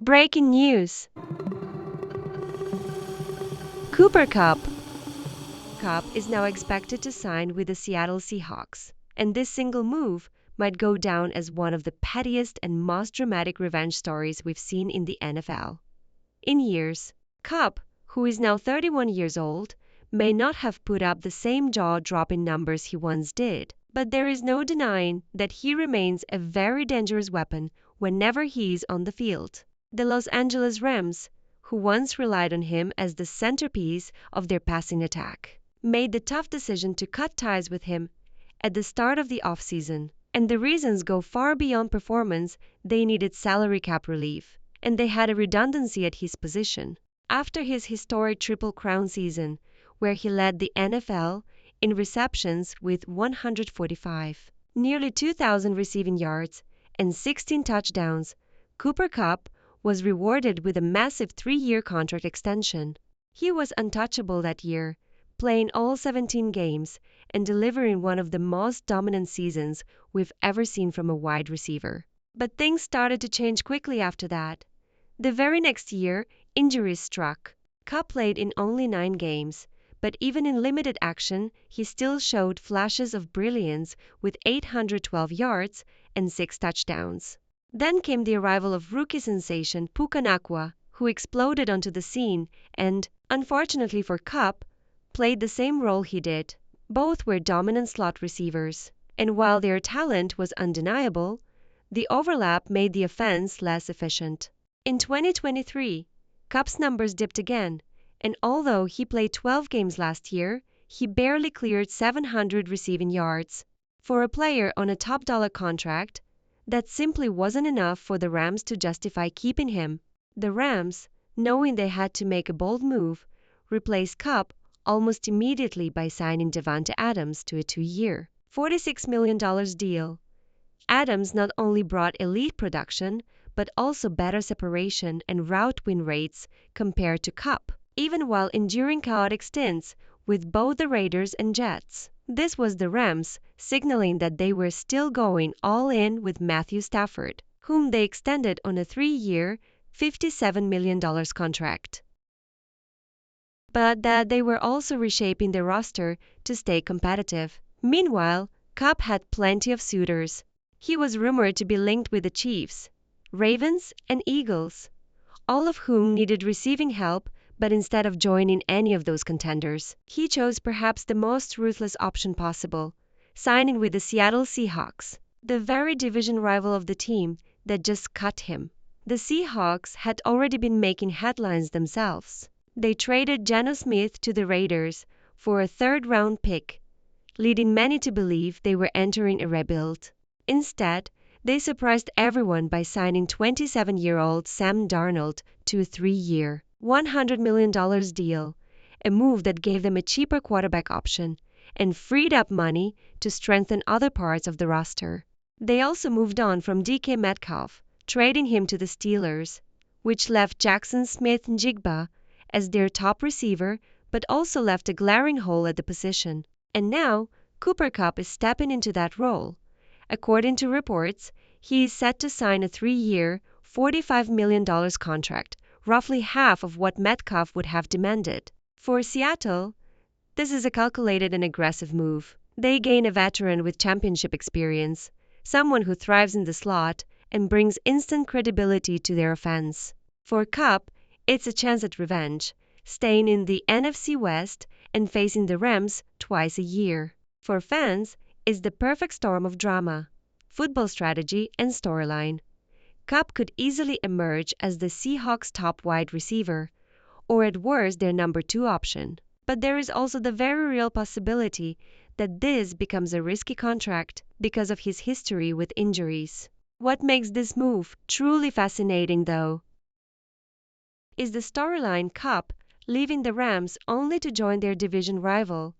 Breaking news. Cooper Kupp. Kupp is now expected to sign with the Seattle Seahawks, and this single move might go down as one of the pettiest and most dramatic revenge stories we've seen in the NFL in years. Kupp, who is now 31 years old, may not have put up the same jaw-dropping numbers he once did, but there is no denying that he remains a very dangerous weapon whenever he's on the field. The Los Angeles Rams, who once relied on him as the centerpiece of their passing attack, made the tough decision to cut ties with him at the start of the offseason. And the reasons go far beyond performance. They needed salary cap relief, and they had a redundancy at his position. After his historic Triple Crown season, where he led the NFL in receptions with 145, nearly 2,000 receiving yards, and 16 touchdowns, Cooper Kupp was rewarded with a massive 3-year contract extension. He was untouchable that year, playing all 17 games and delivering one of the most dominant seasons we've ever seen from a wide receiver. But things started to change quickly after that. The very next year, injuries struck. Kupp played in only 9 games, but even in limited action, he still showed flashes of brilliance with 812 yards and 6 touchdowns. Then came the arrival of rookie sensation Puka Nacua, who exploded onto the scene and, unfortunately for Kupp, played the same role he did. Both were dominant slot receivers, and while their talent was undeniable, the overlap made the offense less efficient. In 2023, Kupp's numbers dipped again, and although he played 12 games last year, he barely cleared 700 receiving yards. For a player on a top-dollar contract, that simply wasn't enough for the Rams to justify keeping him. The Rams, knowing they had to make a bold move, replaced Kupp almost immediately by signing Davante Adams to a 2-year, $46 million deal. Adams not only brought elite production, but also better separation and route win rates compared to Kupp, even while enduring chaotic stints with both the Raiders and Jets. This was the Rams signaling that they were still going all in with Matthew Stafford, whom they extended on a 3-year, $57 million contract. But that they were also reshaping their roster to stay competitive. Meanwhile, Kupp had plenty of suitors. He was rumored to be linked with the Chiefs, Ravens, and Eagles, all of whom needed receiving help, but instead of joining any of those contenders, he chose perhaps the most ruthless option possible, signing with the Seattle Seahawks, the very division rival of the team that just cut him. The Seahawks had already been making headlines themselves. They traded Geno Smith to the Raiders for a 3rd-round pick, leading many to believe they were entering a rebuild. Instead, they surprised everyone by signing 27-year-old Sam Darnold to a 3-year, $100 million deal, a move that gave them a cheaper quarterback option and freed up money to strengthen other parts of the roster. They also moved on from DK Metcalf, trading him to the Steelers, which left Jackson Smith-Njigba as their top receiver, but also left a glaring hole at the position. And now, Cooper Kupp is stepping into that role. According to reports, he is set to sign a 3-year, $45 million contract, roughly half of what Metcalf would have demanded. For Seattle, this is a calculated and aggressive move. They gain a veteran with championship experience, someone who thrives in the slot and brings instant credibility to their offense. For Kupp, it's a chance at revenge, staying in the NFC West and facing the Rams twice a year. For fans, it's the perfect storm of drama, football strategy, and storyline. Kupp could easily emerge as the Seahawks' top wide receiver, or at worst their number 2 option. But there is also the very real possibility that this becomes a risky contract because of his history with injuries. What makes this move truly fascinating, though, is the storyline Kupp leaving the Rams only to join their division rival,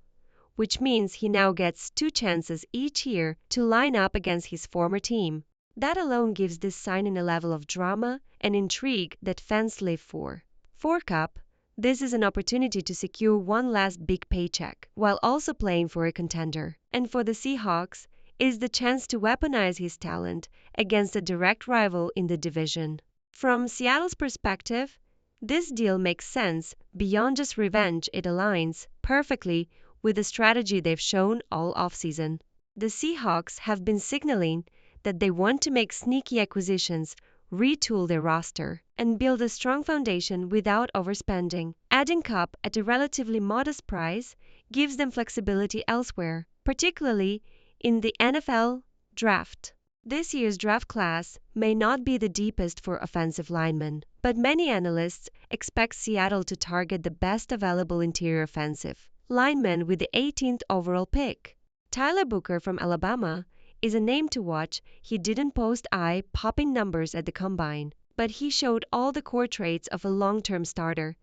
which means he now gets 2 chances each year to line up against his former team. That alone gives this signing a level of drama and intrigue that fans live for. For Kupp, this is an opportunity to secure one last big paycheck while also playing for a contender. And for the Seahawks, is the chance to weaponize his talent against a direct rival in the division. From Seattle's perspective, this deal makes sense beyond just revenge. It aligns perfectly with the strategy they've shown all offseason. The Seahawks have been signaling that they want to make sneaky acquisitions, retool their roster, and build a strong foundation without overspending. Adding Kupp at a relatively modest price gives them flexibility elsewhere, particularly in the NFL draft. This year's draft class may not be the deepest for offensive linemen, but many analysts expect Seattle to target the best available interior offensive lineman with the 18th overall pick. Tyler Booker from Alabama is a name to watch. He didn't post eye-popping numbers at the combine, but he showed all the core traits of a long-term starter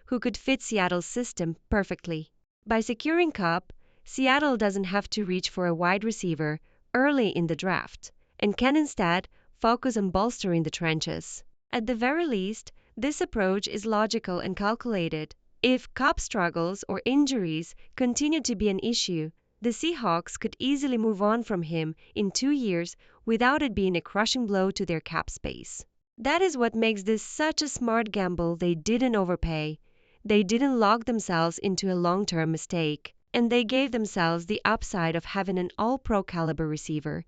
who could fit Seattle's system perfectly. By securing Kupp, Seattle doesn't have to reach for a wide receiver early in the draft and can instead focus on bolstering the trenches. At the very least, this approach is logical and calculated. If Kupp struggles or injuries continue to be an issue, the Seahawks could easily move on from him in 2 years without it being a crushing blow to their cap space. That is what makes this such a smart gamble. They didn't overpay. They didn't lock themselves into a long-term mistake, and they gave themselves the upside of having an all-pro caliber receiver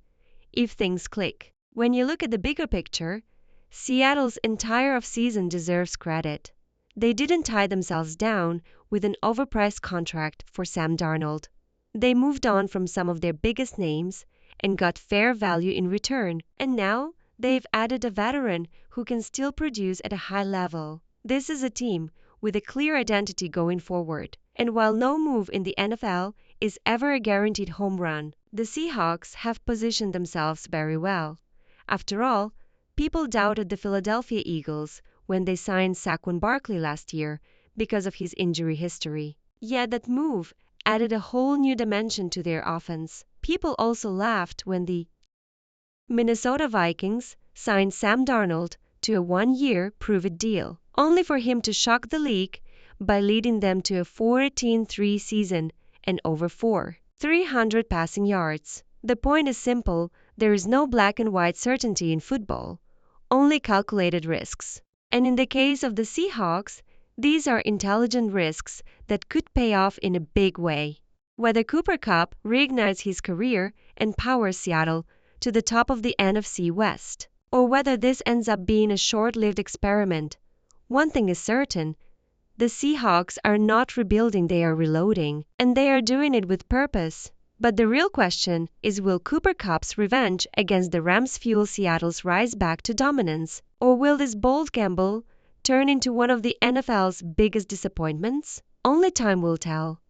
if things click. When you look at the bigger picture, Seattle's entire offseason deserves credit. They didn't tie themselves down with an overpriced contract for Sam Darnold. They moved on from some of their biggest names and got fair value in return, and now they've added a veteran who can still produce at a high level. This is a team with a clear identity going forward, and while no move in the NFL is ever a guaranteed home run, the Seahawks have positioned themselves very well. After all, people doubted the Philadelphia Eagles when they signed Saquon Barkley last year because of his injury history. Yet that move added a whole new dimension to their offense. People also laughed when the Minnesota Vikings signed Sam Darnold to a 1-year prove-it deal, only for him to shock the league by leading them to a 14-3 season and over 300 passing yards. The point is simple: there is no black and white certainty in football, only calculated risks. And in the case of the Seahawks, these are intelligent risks that could pay off in a big way. Whether Cooper Kupp reignites his career and powers Seattle to the top of the NFC West, or whether this ends up being a short-lived experiment, one thing is certain: the Seahawks are not rebuilding, they are reloading, and they are doing it with purpose. But the real question is, will Cooper Kupp's revenge against the Rams fuel Seattle's rise back to dominance, or will this bold gamble turn into one of the NFL's biggest disappointments? Only time will tell.